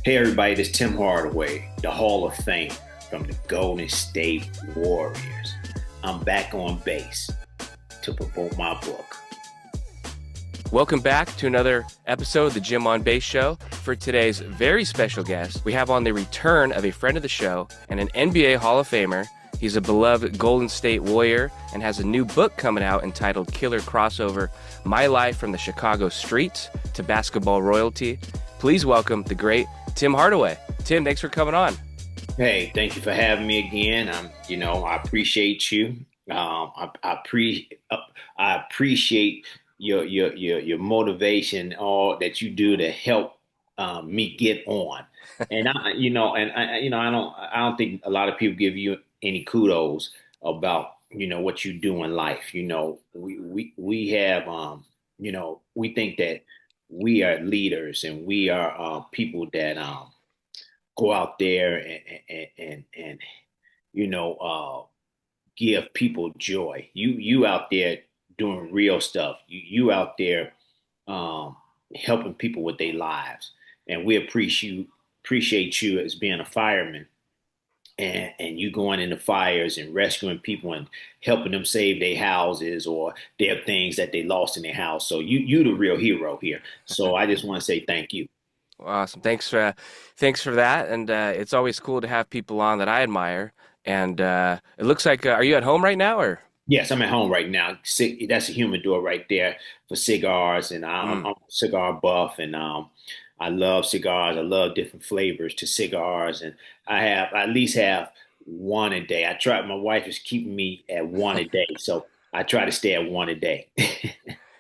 Hey everybody, this is Tim Hardaway, the Hall of Fame from the Golden State Warriors. I'm back on base to promote my book. Welcome back to another episode of the Jim on Base Show. For today's very special guest, we have on the return of a friend of the show and an NBA Hall of Famer. He's a beloved Golden State Warrior and has a new book coming out entitled Killer Crossover, My Life from the Chicago Streets to Basketball Royalty. Please welcome the great Tim Hardaway. Tim, thanks for coming on. Hey, thank you for having me again. I appreciate you. I appreciate your motivation, all that you do to help me get on. And I don't think a lot of people give you any kudos about what you do in life. We have we think that we are leaders and we are people that go out there and give people joy. You out there doing real stuff. You out there helping people with their lives, and we appreciate you as being a fireman. And you going into fires and rescuing people and helping them save their houses or their things that they lost in their house. So you the real hero here. So I just want to say thank you. Awesome. Thanks for that. And it's always cool to have people on that I admire. And it looks like, are you at home right now or? Yes, I'm at home right now. That's a humidor right there for cigars, and I'm a cigar buff, and I love cigars. I love different flavors to cigars, and I at least have one a day. I try. My wife is keeping me at one a day, so I try to stay at one a day.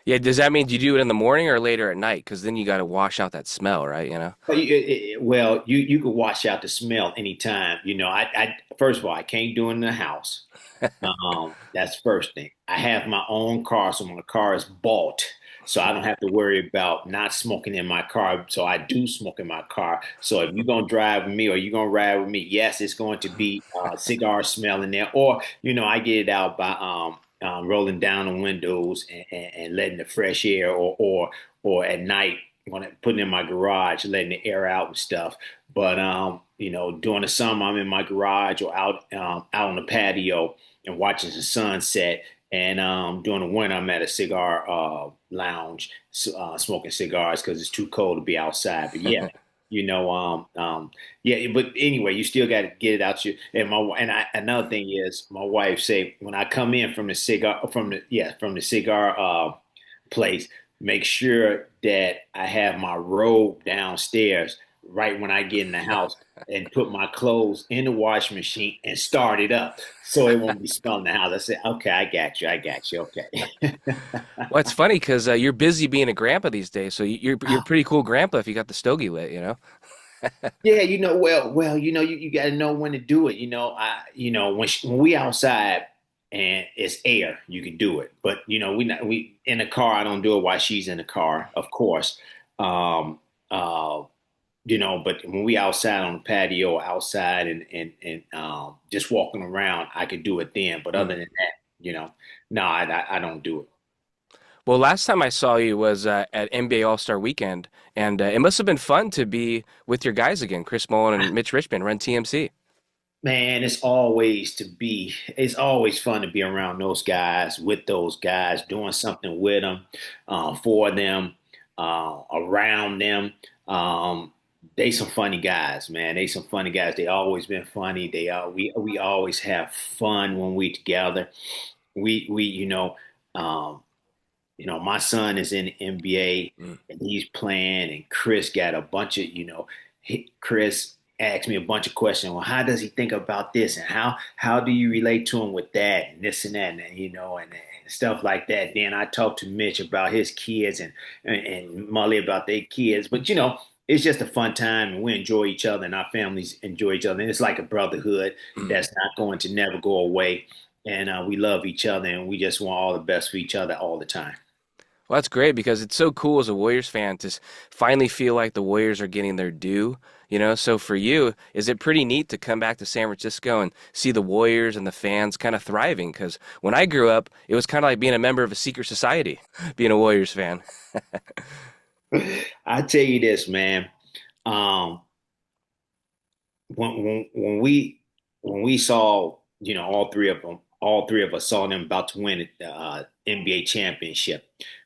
Yeah, does that mean you do it in the morning or later at night? Because then you got to wash out that smell, right? You know? Well, you can wash out the smell anytime. I first of all, I can't do it in the house. That's the first thing. I have my own car, so my car is bought, so I don't have to worry about not smoking in my car. So I do smoke in my car. So if you're gonna drive with me or you're gonna ride with me, yes, it's going to be cigar smell in there, or I get it out by rolling down the windows and letting the fresh air, or at night when I put it in my garage, letting the air out and stuff. But during the summer, I'm in my garage or out on the patio and watching the sunset. And during the winter, I'm at a cigar lounge smoking cigars because it's too cold to be outside. But yeah, yeah. But anyway, you still got to get it out. Another thing is, my wife say when I come in from the cigar place, make sure that I have my robe downstairs right when I get in the house and put my clothes in the washing machine and start it up so it won't be smelling the house. I said, okay, I got you. Okay. Well, it's funny because you're busy being a grandpa these days. So you're a pretty cool grandpa if you got the stogie lit, you know? Yeah, you got to know when to do it. When we outside and it's air, you can do it. But we in the car. I don't do it while she's in the car, of course. Um, uh, but when we outside on the patio, outside and just walking around, I could do it then. But other than that, no, I don't do it. Well, last time I saw you was at NBA All-Star Weekend, and it must have been fun to be with your guys again, Chris Mullin and Mitch Richmond, Run TMC. Man, it's always fun to be around those guys, with those guys, doing something with them, for them, around them. They some funny guys, man. They some funny guys. They always been funny. We always have fun when we together. We my son is in the NBA Mm. and he's playing, and Chris got a bunch of, Chris asked me a bunch of questions. Well, how does he think about this, and how do you relate to him with that, and this and that, and stuff like that. Then I talked to Mitch about his kids and Molly about their kids, but it's just a fun time, and we enjoy each other, and our families enjoy each other, and it's like a brotherhood Mm. that's not going to never go away. And we love each other, and we just want all the best for each other all the time. Well, that's great because it's so cool as a Warriors fan to finally feel like the Warriors are getting their due. So for you, is it pretty neat to come back to San Francisco and see the Warriors and the fans kind of thriving? Because when I grew up, it was kind of like being a member of a secret society, being a Warriors fan. I tell you this, man. Um, when we saw, all three of us saw them about to win the NBA championship,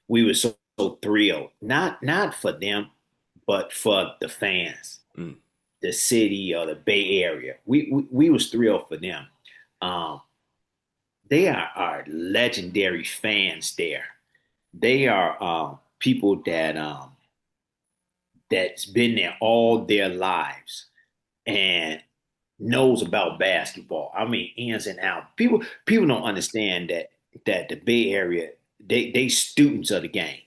we were so thrilled. Not for them, but for the fans, Mm. the city or the Bay Area. We was thrilled for them. Um, they are legendary fans there. They are people that's been there all their lives and knows about basketball. I mean, ins and out. People don't understand that the Bay Area, they students of the game.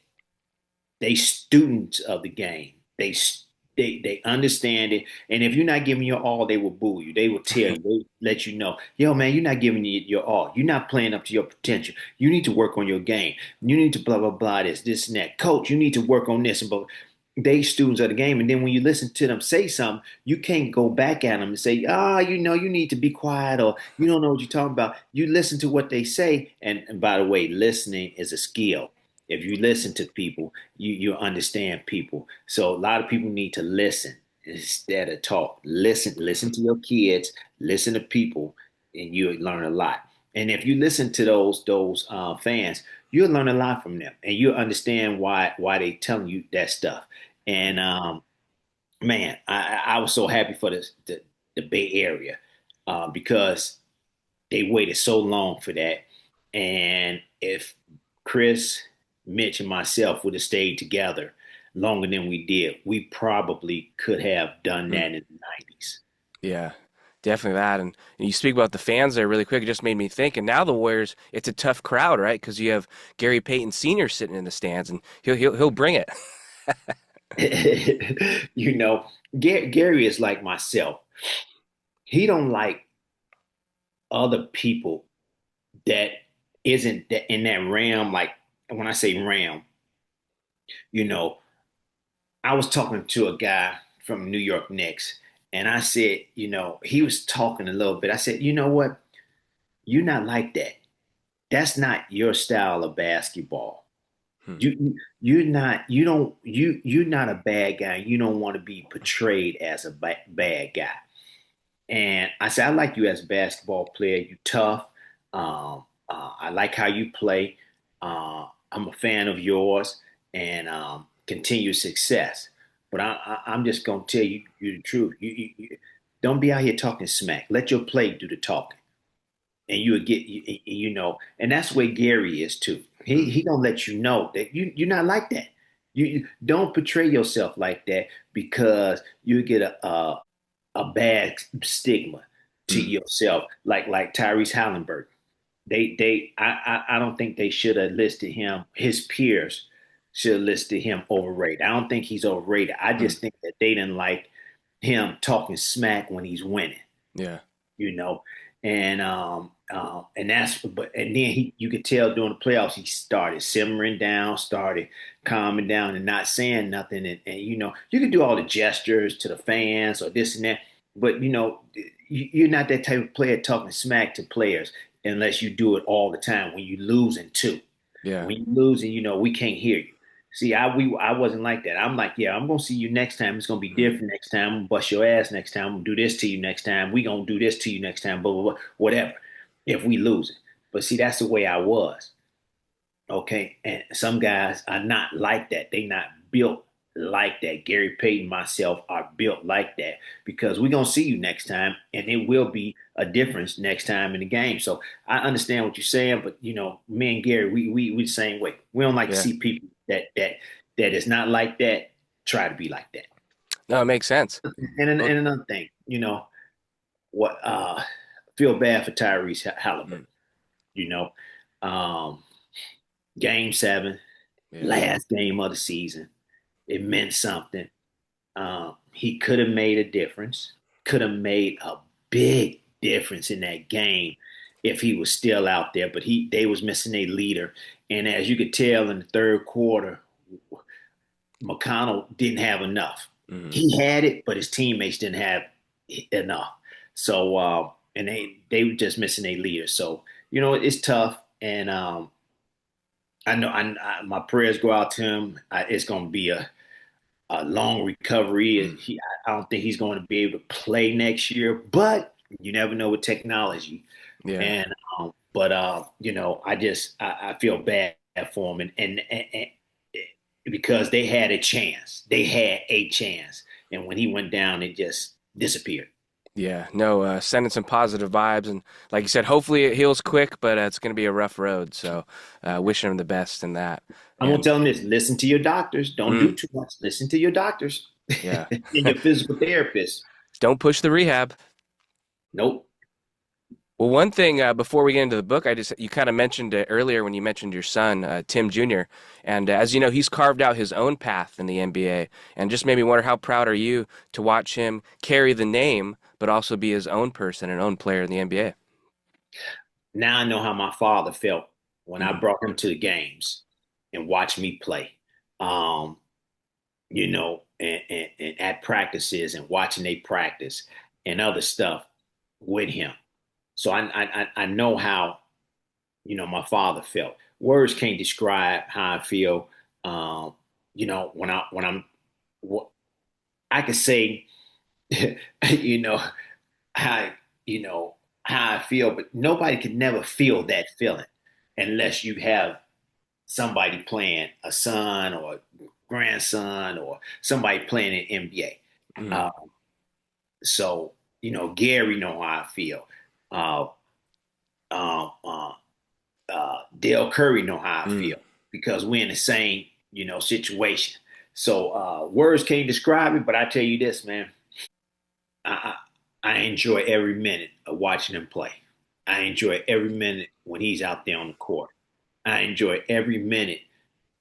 They students of the game. They understand it. And if you're not giving your all, they will boo you. They will tell you. They let you know, yo, man, you're not giving your all. You're not playing up to your potential. You need to work on your game. You need to blah blah blah this and that. Coach, you need to work on this and blah. They students of the game. And then when you listen to them say something, you can't go back at them and say, you need to be quiet or you don't know what you're talking about. You listen to what they say. And by the way, listening is a skill. If you listen to people, you understand people. So a lot of people need to listen instead of talk. Listen to your kids, listen to people, and you learn a lot. And if you listen to those fans, you'll learn a lot from them, and you'll understand why they telling you that stuff. And man, I was so happy for the Bay Area because they waited so long for that. And if Chris, Mitch, and myself would have stayed together longer than we did, we probably could have done Mm. that in the 90s. Yeah, definitely that. And you speak about the fans there really quick. It just made me think. And now the Warriors, it's a tough crowd, right? Because you have Gary Payton Sr. sitting in the stands, and he'll bring it. you know, Gary is like myself. He don't like other people that isn't that in that realm. Like when I say realm, you know, I was talking to a guy from New York Knicks, and I said, he was talking a little bit. I said, you know what? You're not like that. That's not your style of basketball. Hmm. You're not you're not a bad guy. You don't want to be portrayed as a bad guy. And I said, I like you as a basketball player. You tough. I like how you play. I'm a fan of yours and continued success. But I'm just gonna tell you the truth. Don't be out here talking smack. Let your play do the talking, and you would get And that's where Gary is too. Hmm. He gonna let you know that you're not like that. You don't portray yourself like that because you get a bad stigma to Hmm. yourself, like Tyrese Halliburton. I don't think they should have listed him. His peers should have listed him overrated. I don't think he's overrated. I Hmm. just think that they didn't like him talking smack when he's winning, Yeah. you know. And then you could tell during the playoffs he started simmering down, started calming down and not saying nothing. And you could do all the gestures to the fans or this and that, but you're not that type of player talking smack to players unless you do it all the time when you losing too. Yeah. When you losing, we can't hear you. See, I wasn't like that. I'm like, yeah, I'm gonna see you next time. It's gonna be Hmm. different next time. I'm gonna bust your ass next time. I'm gonna do this to you next time. We gonna do this to you next time. Blah blah blah. Whatever. If we lose it, but see, that's the way I was. Okay, and some guys are not like that. They not built like that. Gary Payton, myself are built like that because we're gonna see you next time, and it will be a difference next time in the game. So I understand what you're saying, but me and Gary, we the same way. We don't like to Yeah. see people that is not like that try to be like that. No, it makes sense. And Well, another thing, what feel bad for Tyrese hmm. Halliburton. You know, um, Game 7, Yeah. last game of the season. It meant something. He could have made a difference, could have made a big difference in that game if he was still out there, but they was missing a leader. And as you could tell in the third quarter, McConnell didn't have enough. Hmm. He had it, but his teammates didn't have enough. So and they were just missing a leader. So it's tough, and I know my prayers go out to him. It's gonna be a long recovery. Mm. I don't think he's going to be able to play next year, but you never know with technology. Yeah. And but I feel bad for him, and because they had a chance, and when he went down, it just disappeared. Yeah, no, sending some positive vibes, and like you said, hopefully it heals quick, but it's going to be a rough road. So, wishing him the best in that. I'm gonna And tell him this: listen to your doctors. Don't do mm, too much. Listen to your doctors yeah, and your physical therapist. don't push the rehab. Nope. Well, one thing before we get into the book, you kind of mentioned it earlier when you mentioned your son, Tim Jr. And as you know, he's carved out his own path in the NBA, and just made me wonder how proud are you to watch him carry the name, but also be his own person and own player in the NBA. Now I know how my father felt when I Mm, brought him to the games and watched me play. Um, and at practices and watching they practice and other stuff with him. So I know how my father felt. Words can't describe how I feel. Um, when I'm, I could say, you know how you know how I feel, but nobody could never feel that feeling unless you have somebody playing a son or a grandson or somebody playing in NBA. mm, Uh, so Gary know how I feel. Uh, um, uh, Dale Curry know how I mm. feel because we're in the same situation. So words can't describe it, but I tell you this, man, I, I enjoy every minute of watching him play. I enjoy every minute when he's out there on the court. I enjoy every minute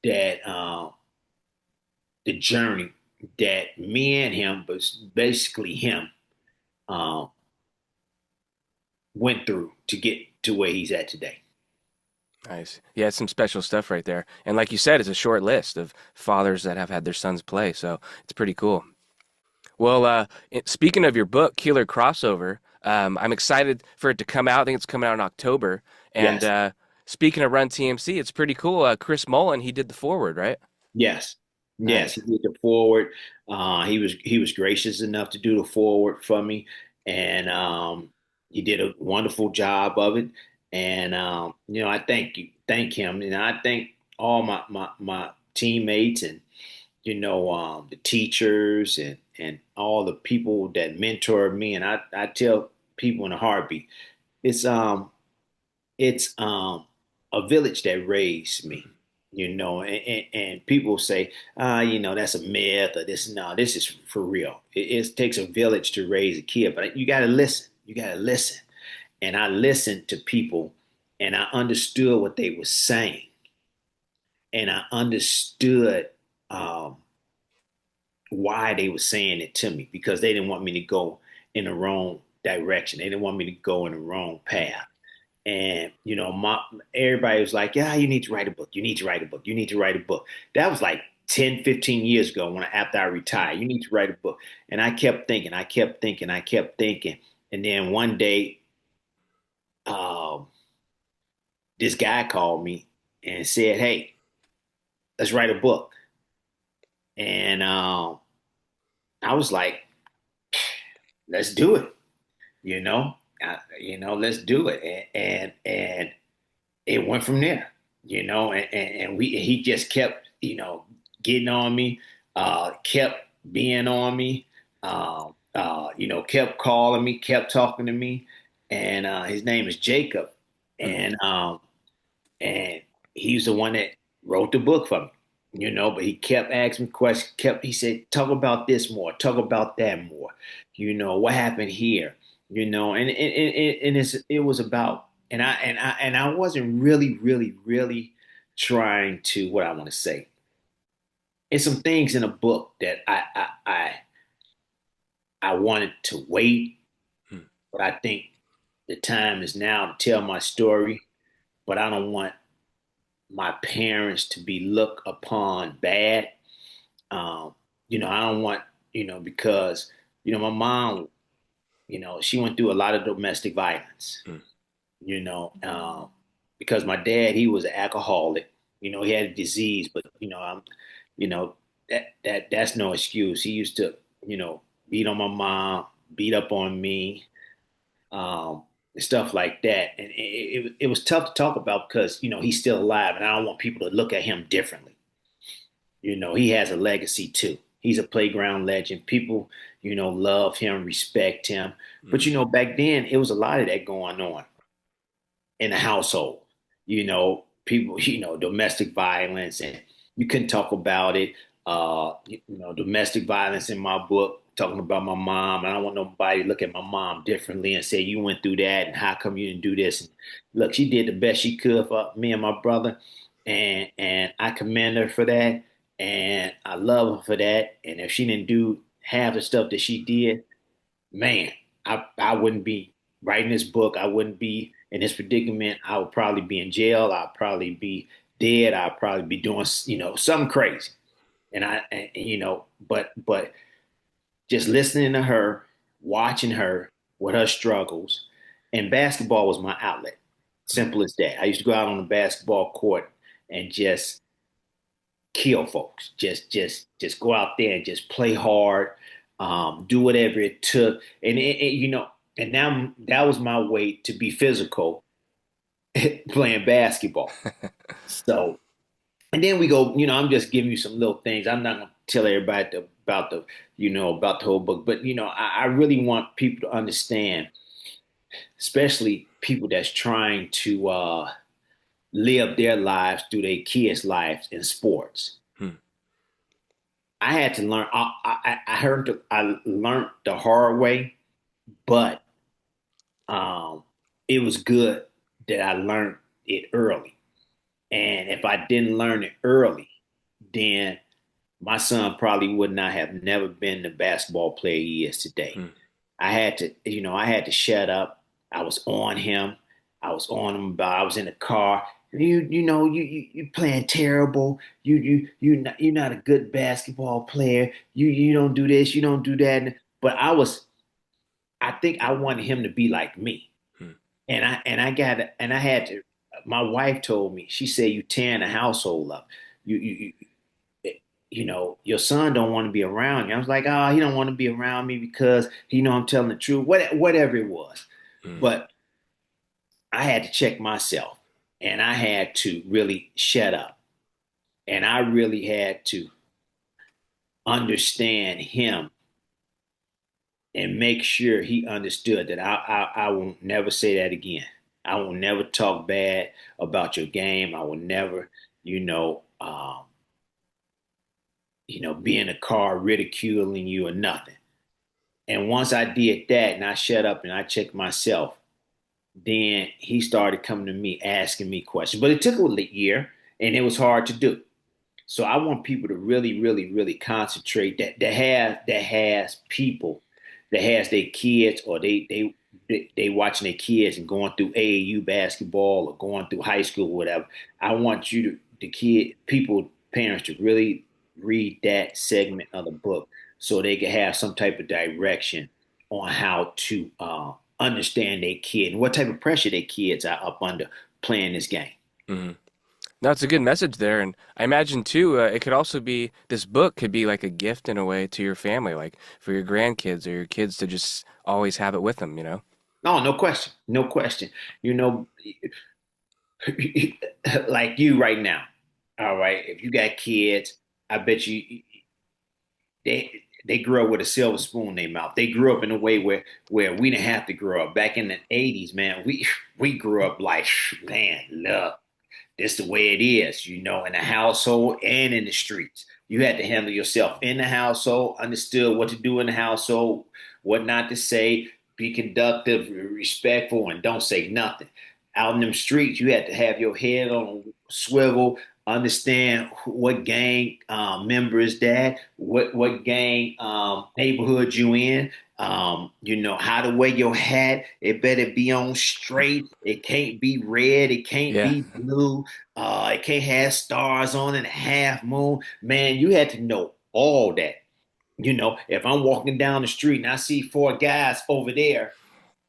that the journey that me and him, but basically him, uh, went through to get to where he's at today. Nice. Yeah, it's some special stuff right there. And like you said, it's a short list of fathers that have had their sons play, so it's pretty cool. Well, speaking of your book, Killer Crossover, I'm excited for it to come out. I think it's coming out in October. And Yes, speaking of Run TMC, it's pretty cool. Chris Mullen, he did the forward, right? yes, yes. He Nice. did the forward. He was gracious enough to do the forward for me, and he did a wonderful job of it. And I thank him, and I thank all my teammates and the teachers and all the people that mentored me. And I tell people in a heartbeat, it's um it's a village that raised me, and people say, that's a myth or this. No, this is for real. It takes a village to raise a kid, but you got to listen. You got to listen. And I listened to people, and I understood what they were saying, and I understood um, why they were saying it to me because they didn't want me to go in the wrong direction. They didn't want me to go in the wrong path. And everybody was like, "Yeah, you need to write a book. You need to write a book. You need to write a book." That was like 10, 15 years ago after I retired. You need to write a book. And I kept thinking, I kept thinking, I kept thinking. And then one day, um, this guy called me and said, "Hey, let's write a book." And I was like, "Let's do it." Let's do it. And it went from there, and he just kept, getting on me, kept being on me, kept calling me, kept talking to me. And his name is Jacob. Mm. And he's the one that wrote the book for me, but he kept asking me questions, he said, talk about this more, talk about that more, what happened here, and it was about, and I wasn't really, really, really trying to, what I want to say. It's some things in a book that I wanted to wait, Mm. but I think the time is now to tell my story, but I don't want my parents to be looked upon bad. Um, I don't want, because, my mom, she went through a lot of domestic violence, Mm. you know, because my dad, he was an alcoholic, he had a disease, but, you know, that's no excuse. He used to, beat on my mom, beat up on me, um, stuff like that. And it was tough to talk about because, he's still alive and I don't want people to look at him differently. He has a legacy too. He's a playground legend. People, love him, respect him. But, Mm. back then it was a lot of that going on in the household. People, domestic violence, and you couldn't talk about it. Domestic violence in my book, talking about my mom. I don't want nobody to look at my mom differently and say you went through that and how come you didn't do this. And look, she did the best she could for me and my brother, and I commend her for that, and I love her for that. And if she didn't do half the stuff that she did, man, I wouldn't be writing this book. I wouldn't be in this predicament. I would probably be in jail. I'd probably be dead. I'd probably be doing, something crazy. But just listening to her, watching her with her struggles, and basketball was my outlet. Simple as that. I used to go out on the basketball court and just kill folks. Just go out there and just play hard, do whatever it took, and and now that was my way to be physical playing basketball. So, and then we go, I'm just giving you some little things. I'm not gonna tell everybody about the whole book, but I really want people to understand, especially people that's trying to live their lives through their kids' lives in sports. Hmm. I had to learn. I learned the hard way, but it was good that I learned it early. And if I didn't learn it early, then my son probably would not have never been the basketball player he is today. Hmm. I had to shut up. I was on him. I was on him about. I was in the car. You playing terrible. You're not a good basketball player. You don't do this. You don't do that. But I think I wanted him to be like me. Hmm. And I had to. My wife told me. She said, "You tearing the household up. Your son don't want to be around you." I was like, "Oh, he don't want to be around me because he know I'm telling the truth." Whatever it was, Hmm. but I had to check myself, and I had to really shut up, and I really had to understand him and make sure he understood that I will never say that again. I will never talk bad about your game. I will never, be in a car ridiculing you or nothing. And once I did that and I shut up and I checked myself, then he started coming to me asking me questions. But it took a year and it was hard to do. So I want people to really, really, really concentrate that has people that has their kids or they watching their kids and going through AAU basketball or going through high school or whatever. I want you to the kid people parents to really read that segment of the book so they can have some type of direction on how to understand their kid and what type of pressure their kids are up under playing this game. Hmm. No, it's a good message there, and I imagine too, it could also be this book could be like a gift in a way to your family, like for your grandkids or your kids to just always have it with them, you know? No, no question, no question. You know, like you right now. All right, if you got kids, I bet you they grew up with a silver spoon in their mouth. They grew up in a way where we didn't have to grow up. Back in the '80s, man, we grew up like, man, look, this the way it is, in the household and in the streets. You had to handle yourself in the household, understood what to do in the household, what not to say, be conductive, respectful, and don't say nothing. Out in them streets, you had to have your head on a swivel, understand what gang member is that, what gang neighborhood you in. How to wear your hat. It better be on straight. It can't be red. It can't Yeah. be blue. It can't have stars on it, a half moon. Man, you had to know all that. If I'm walking down the street and I see four guys over there,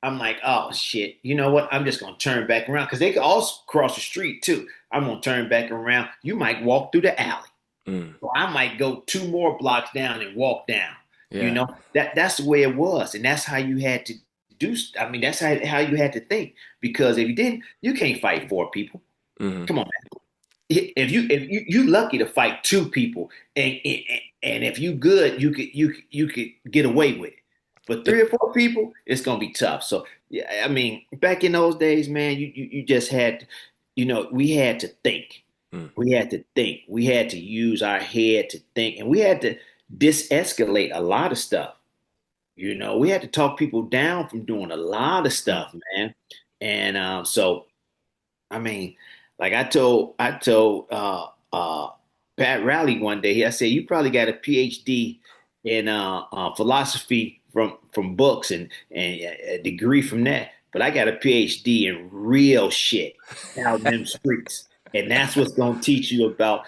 I'm like, oh shit, you know what? I'm just gonna turn back around because they could also cross the street too. I'm gonna turn back around. You might walk through the alley. Mm. So I might go two more blocks down and walk down. You Yeah. know, that's the way it was. And that's how you had to do. I mean, that's how you had to think. Because if you didn't, you can't fight four people. Hmm. Come on, man. If you lucky to fight two people, and if you good, you could get away with it. But It, three or four people, it's gonna be tough. So yeah, I mean, back in those days, man, you just had, we had to think. mm. We had to think. We had to use our head to think, and we had to de-escalate a lot of stuff. We had to talk people down from doing a lot of Mm. stuff, man. And so I mean, like I told Pat Riley one day, I said, you probably got a PhD in philosophy from books and a degree from that, but I got a PhD in real shit out in them streets. And that's what's gonna teach you about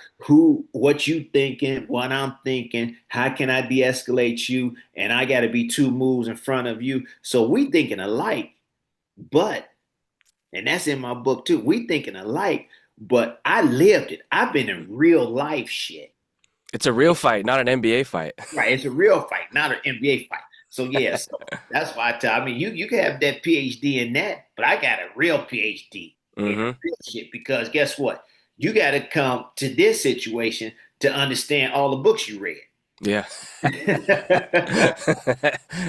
what you thinking, what I'm thinking, how can I de-escalate you, and I gotta be two moves in front of you. So we thinking alike, but and that's in my book too. We thinking alike, but I lived it. I've been in real life shit. It's a real fight, not an NBA fight. Right, it's a real fight, not an NBA fight. So yeah, so that's why I mean, you can have that PhD in that, but I got a real PhD in Hmm. real shit because guess what? You got to come to this situation to understand all the books you read. Yeah.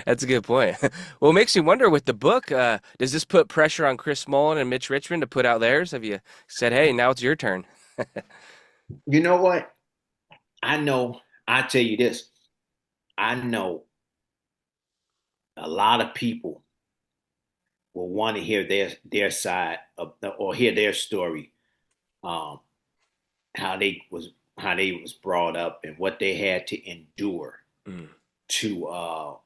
That's a good point. Well, it makes me wonder with the book, does this put pressure on Chris Mullen and Mitch Richmond to put out theirs? Have you said, hey, now it's your turn? You know what? I know. I tell you this. I know a lot of people will want to hear their side of or hear their story, um, how they was brought up and what they had to endure Mm. to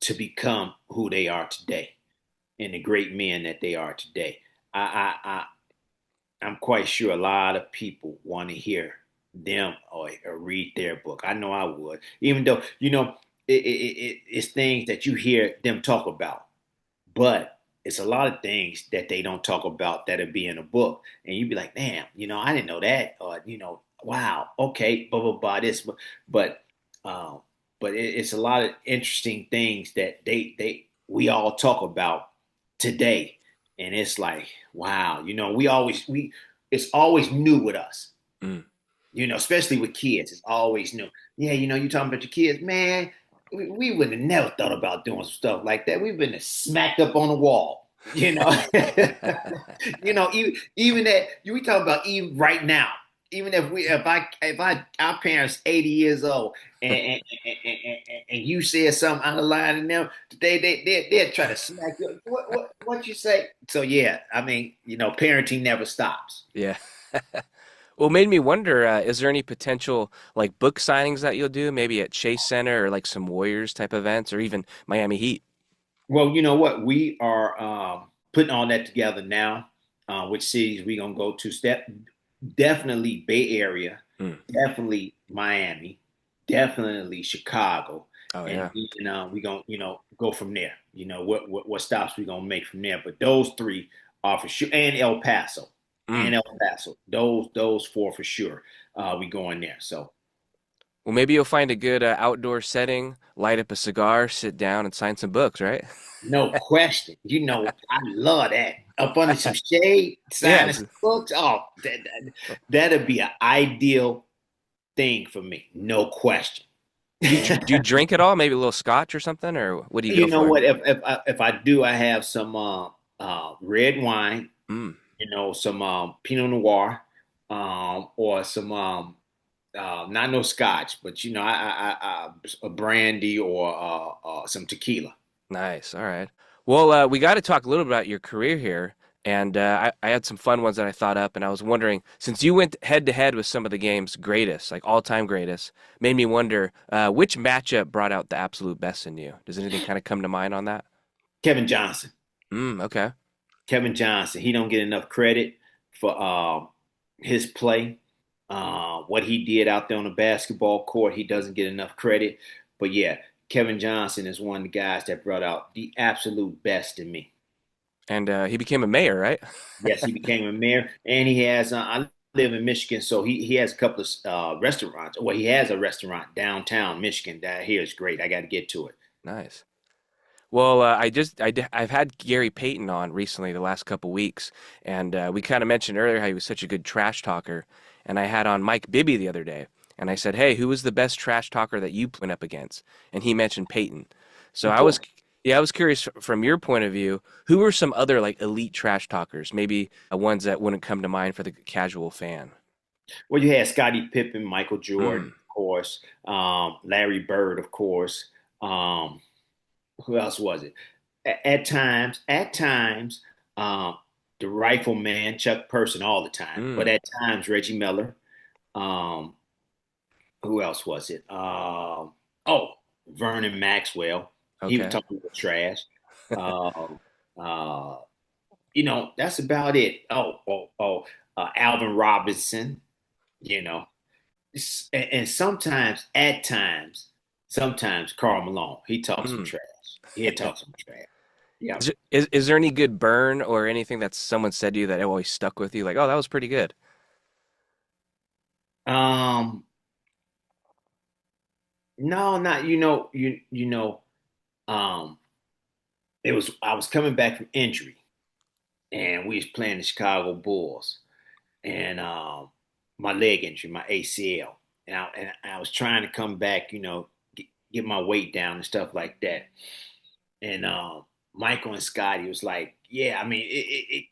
to become who they are today and the great men that they are today. I'm quite sure a lot of people want to hear them or read their book. I know I would, even though it's things that you hear them talk about. But it's a lot of things that they don't talk about that'll be in a book. And you'd be like, damn, I didn't know that. Or, wow, okay, blah, blah, blah, this. But, um, it's a lot of interesting things that we all talk about today. And it's like, wow, it's always new with us, Mm. especially with kids. It's always new. Yeah, you talking about your kids, man. We would have never thought about doing some stuff like that. We've been smacked up on the wall, even that we talk about even right now. Even if our parents 80 years old and you said something out of line in them, they'll try to smack you. What you say? So yeah, I mean, parenting never stops. Yeah. Well, it made me wonder, is there any potential like book signings that you'll do, maybe at Chase Center or like some Warriors type events or even Miami Heat? Well, you know what? We are putting all that together now. Which cities we gonna go to? Definitely Bay Area, Mm. definitely Miami, definitely Chicago, Oh, and yeah. we gonna go from there. What stops we gonna make from there? But those three are for sure, and El Paso, Mm. Those four for sure. We going there. So Well, maybe you'll find a good outdoor setting, light up a cigar, sit down, and sign some books, right? no question. I love that. Up under some shade, Yeah. signing some books. Oh, that'd be an ideal thing for me. No question. Do you drink at all? Maybe a little scotch or something, or what do you go You know for? what? If I do, I have some red wine. Mm. Some Pinot Noir, or some not no scotch, but a brandy or some tequila. Nice. All right. Well, we got to talk a little bit about your career here. And I had some fun ones that I thought up, and I was wondering, since you went head to head with some of the game's greatest, like all-time greatest, made me wonder which matchup brought out the absolute best in you. Does anything kind of come to mind on that? Kevin Johnson. Okay. Kevin Johnson. He don't get enough credit for his play. What he did out there on the basketball court, he doesn't get enough credit. But yeah, Kevin Johnson is one of the guys that brought out the absolute best in me. And he became a mayor, right? Yes, he became a mayor, and he has. live in Michigan, so he has a couple of restaurants. Well, he has a restaurant downtown Michigan that here is great. I got to get to it. Nice. Well, I've had Gary Payton on recently the last couple weeks, and we kind of mentioned earlier how he was such a good trash talker. And I had on Mike Bibby the other day, and I said, "Hey, who was the best trash talker that you went up against?" And he mentioned Payton. So Of course. yeah, I was curious from your point of view, who were some other like elite trash talkers, maybe ones that wouldn't come to mind for the casual fan? Well, you had Scottie Pippen, Michael Jordan, Mm, of course, Larry Bird, of course. Um, who else was it? At times, um, the Rifleman, Chuck Person, all the time. But mm, at times, Reggie Miller. Um, who else was it? Oh, Vernon Maxwell. He was okay. talking about trash. Uh, uh, that's about it. Alvin Robinson. You know, and sometimes Carl Malone. He talks some Mm. trash. He talks some trash. Yeah. Is there any good burn or anything that someone said to you that always stuck with you? Like, oh, that was pretty good. Um. No, not Um. It was I was coming back from injury, and we was playing the Chicago Bulls, and my leg injury, my ACL, and I was trying to come back, get my weight down and stuff like that. And Michael and Scotty was like, yeah, I mean,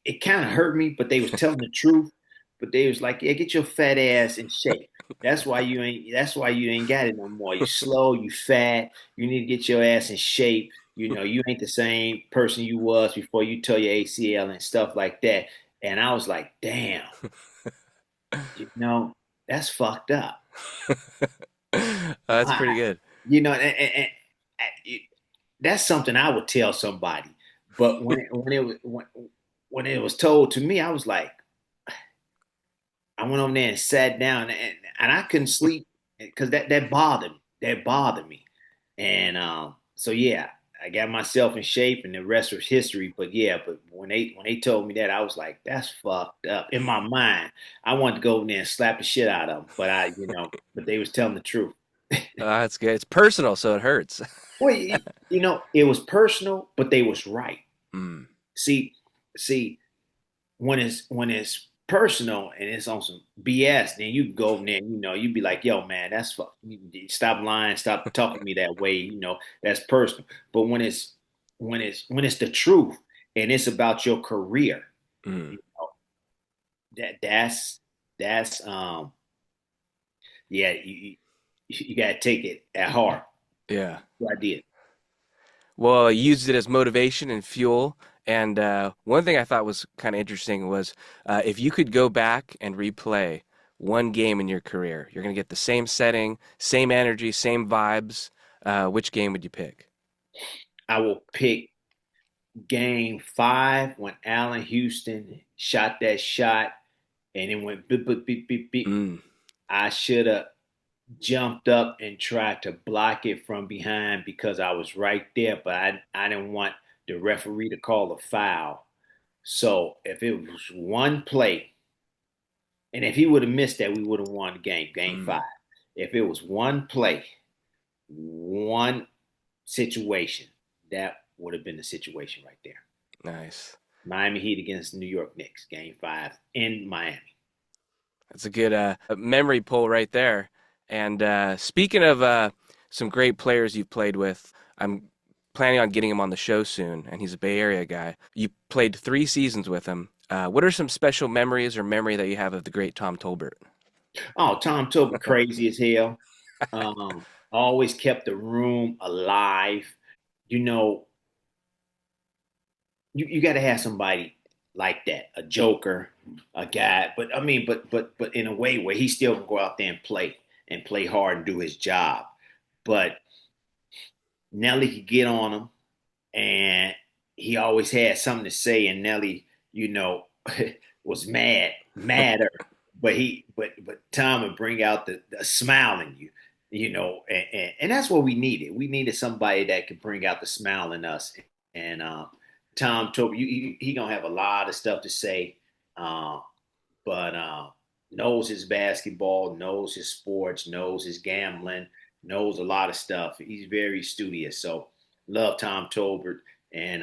it kind of hurt me, but they was telling the truth. But they was like, yeah, get your fat ass in shape. That's why you ain't got it no more. You slow, you fat. You need to get your ass in shape. You ain't the same person you was before you tore your ACL and stuff like that. And I was like, damn, you know, that's fucked up. That's pretty I, good. and that's something I would tell somebody. But when it was told to me, I was like, I went over there and sat down, and I couldn't sleep because that bothered me. That bothered me. And so yeah, I got myself in shape, and the rest was history. But yeah, but when they told me that, I was like, that's fucked up. In my mind, I wanted to go over there and slap the shit out of them, but they was telling the truth. That's good. It's personal, so it hurts. Well, it was personal, but they was right. Mm, See, see, when it's personal and it's on some BS, then you can go over there and you'd be like, yo, man, that's fuck. Stop lying, stop talking to me that way. That's personal. But when it's the truth and it's about your career, mm, you know, that's yeah, you gotta take it at heart. yeah. What I did. Well, I used it as motivation and fuel. And one thing I thought was kind of interesting was if you could go back and replay one game in your career, you're going to get the same setting, same energy, same vibes. Which game would you pick? I will pick game 5 when Allen Houston shot that shot and it went beep, beep, beep, beep, beep. Mm, I should have jumped up and tried to block it from behind because I was right there, but I didn't want the referee to call a foul. So if it was one play, and if he would have missed that, we would have won the game mm, 5. If it was one play, one situation, that would have been the situation right there. nice. Miami Heat against New York Knicks, game 5 in Miami. That's a good memory pull right there. And speaking of some great players you've played with, I'm planning on getting him on the show soon, and he's a Bay Area guy. You played 3 seasons with him. What are some special memories or memory that you have of the great Tom Tolbert? Oh, Tom Tolbert, crazy as hell. Always kept the room alive. You know, you got to have somebody like that, a joker, a guy. But I mean, but in a way where he still can go out there and play hard and do his job. But Nelly could get on him, and he always had something to say. And Nelly, was madder. But Tom would bring out the smile in you, and that's what we needed. We needed somebody that could bring out the smile in us. And Tom Tolbert, he gonna have a lot of stuff to say, uh, but knows his basketball, knows his sports, knows his gambling, knows a lot of stuff. He's very studious. So love Tom Tolbert and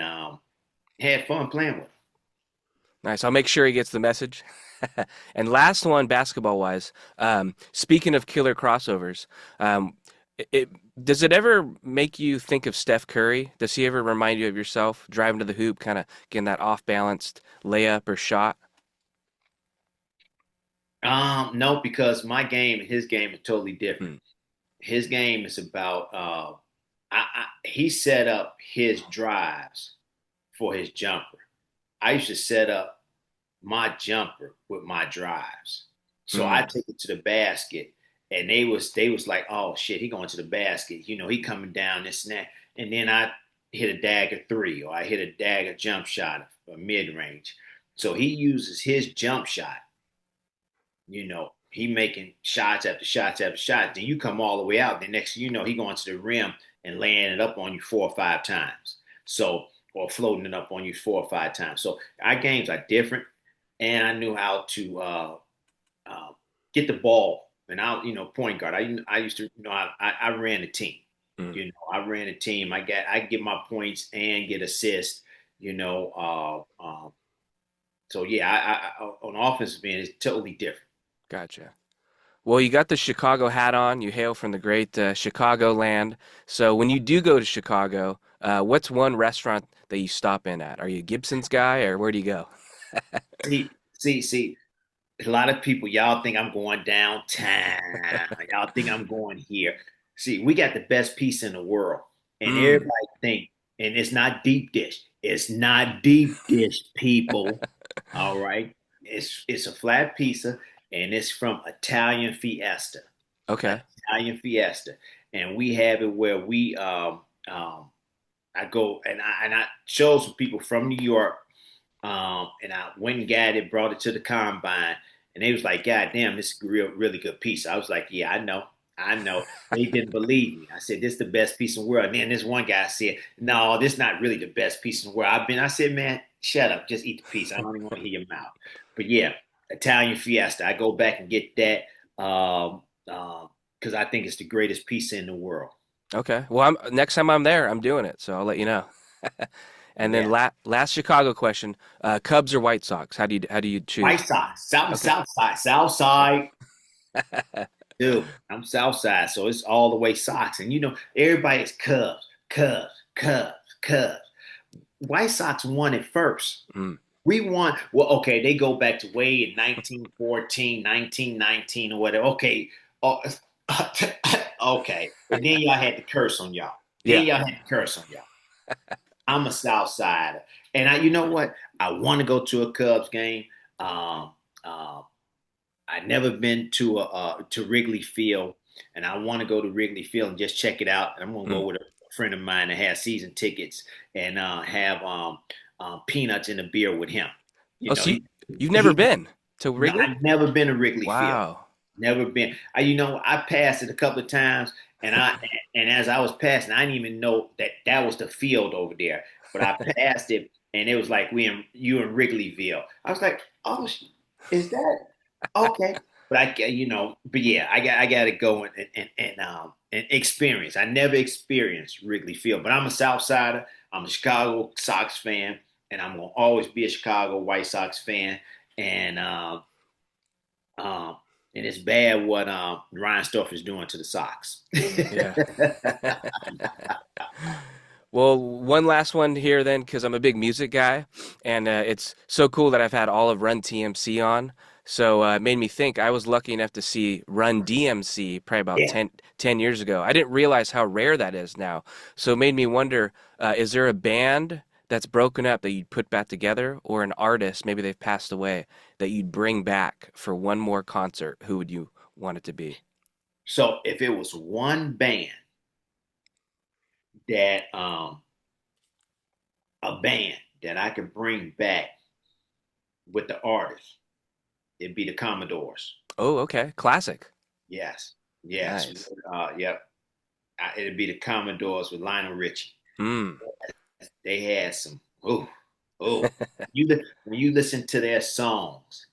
had fun playing with him. Nice. I'll make sure he gets the message. And last one, basketball wise. Speaking of killer crossovers, um, it does it ever make you think of Steph Curry? Does he ever remind you of yourself driving to the hoop, kind of getting that off balanced layup or shot? No, because my game and his game is totally different. Hmm. His game is about he set up his drives for his jumper. I used to set up my jumper with my drives. So I Hmm. take it to the basket and they was like, oh shit, he going to the basket. He coming down this and that. And then I hit a dagger three or I hit a dagger jump shot or mid range. So he uses his jump shot, he making shots after shots after shots. Then you come all the way out. Then next thing you know, he going to the rim and laying it up on you 4 or 5 times. So or floating it up on you 4 or 5 times. So our games are different, and I knew how to uh, get the ball. And point guard. I used to, I ran the team. Hmm. I ran a team. I get my points and get assists. You know, so yeah, on offensive end, it's totally different. Gotcha. Well, you got the Chicago hat on. You hail from the great Chicago land. So when you do go to Chicago, what's one restaurant that you stop in at? Are you a Gibson's guy or where do you go? See. A lot of people, y'all think I'm going downtown. Y'all think I'm going here. See, we got the best pizza in the world, and Mm. everybody think, and it's not deep dish. It's not deep dish, people. All right, it's a flat pizza, and it's from Italian Fiesta. Okay. Italian Fiesta, and we have it where we I go and I showed some people from New York, and I went and got it, brought it to the combine, and they was like, "God damn, this is a really good piece." I was like, "Yeah, I know." They didn't believe me. I said, "This is the best piece in the world." And then this one guy said, "No, this is not really the best piece in the world." I said, "Man, shut up, just eat the piece. I don't even want to hear your mouth." But yeah, Italian Fiesta. I go back and get that because I think it's the greatest pizza in the world. Okay. Well, next time I'm there, I'm doing it, so I'll let you know. And then Yeah. last Chicago question: Cubs or White Sox? How do you White choose? Sox, Okay. South side. Dude, I'm Southside, so it's all the way Sox. And everybody's Cubs, Cubs, Cubs, Cubs. White Sox won it first. Mm. We won. Well, okay, they go back to way in 1914, 1919, or whatever. Okay. Oh, okay. And then y'all had to curse on y'all. Then Yeah. y'all had to curse on y'all. I'm a Southsider. And you know what? I want to go to a Cubs game. Um, um, I never been to Wrigley Field, and I want to go to Wrigley Field and just check it out. And I'm gonna Mm. go with a friend of mine that has season tickets and have peanuts in a beer with him. You Oh, know, so he you've never he. been to No, Wrigley? I've never been to Wrigley Field. Wow. Never been. I passed it a couple of times, and as I was passing, I didn't even know that was the field over there. But I passed it, and it was like you in Wrigleyville. I was like, oh, is that okay? But but yeah, I got to go and experience. I never experienced Wrigley Field, but I'm a South Sider. I'm a Chicago Sox fan, and I'm gonna always be a Chicago White Sox fan. And um, and it's bad what Ryan Storff is doing to the Sox. Yeah. Well, one last one here then, because I'm a big music guy, and it's so cool that I've had all of Run TMC on. So it made me think I was lucky enough to see Run DMC probably about Yeah. ten years ago. I didn't realize how rare that is now. So it made me wonder, is there a band that's broken up that you'd put back together, or an artist, maybe they've passed away, that you'd bring back for one more concert? Who would you want it to be? So if it was one band that a band that I could bring back with the artist, it'd be the Commodores. Oh, okay. Classic. Yes. Yes. Nice. Yep. It'd be the Commodores with Lionel Richie. Hmm. They had some. Oh. When you listen to their songs,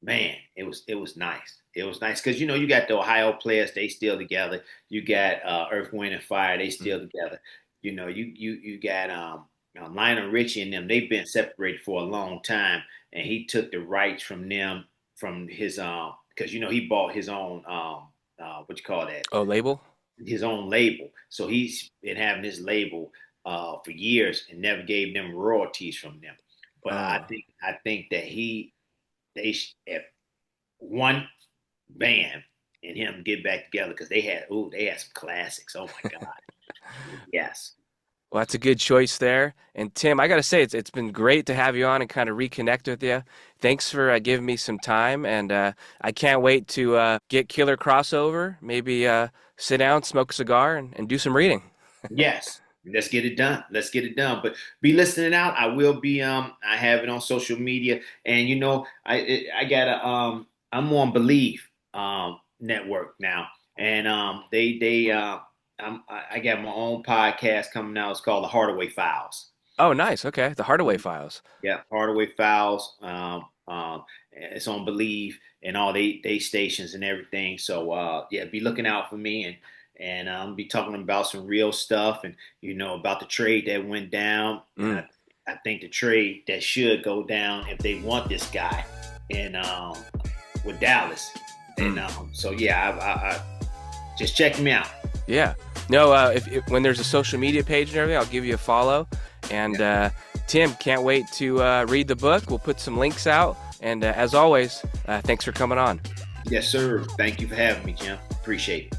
man, it was nice. It was nice because you got the Ohio players, they still together. You got Earth, Wind, and Fire, they still together. You got Lionel Richie and them. They've been separated for a long time, and he took the rights from them from his because he bought his own what you call that, Oh, label? his own label. So he's been having his label for years and never gave them royalties from them. But Oh. I think that if one band and him get back together because they had some classics. Oh my God, yes, Well, that's a good choice there. And Tim, I got to say, it's been great to have you on and kind of reconnect with you. Thanks for giving me some time, and I can't wait to get Killer Crossover. Maybe sit down, smoke a cigar, and do some reading. yes. Let's get it done. Let's get it done. But be listening out. I will be. I have it on social media, and I got a. I'm on Believe network now, and I got my own podcast coming out. It's called the Hardaway Files. Oh, nice. Okay, the Hardaway Files. Yeah, Hardaway Files. It's on Believe and all they stations and everything. So yeah, be looking out for me and be talking about some real stuff and about the trade that went down. And Mm. I think the trade that should go down if they want this guy and with Dallas. And Mm. so yeah, I just check me out. Yeah. No, if when there's a social media page and everything, I'll give you a follow. And Tim, can't wait to read the book. We'll put some links out. And as always, thanks for coming on. Yes, sir. Thank you for having me, Jim. Appreciate it.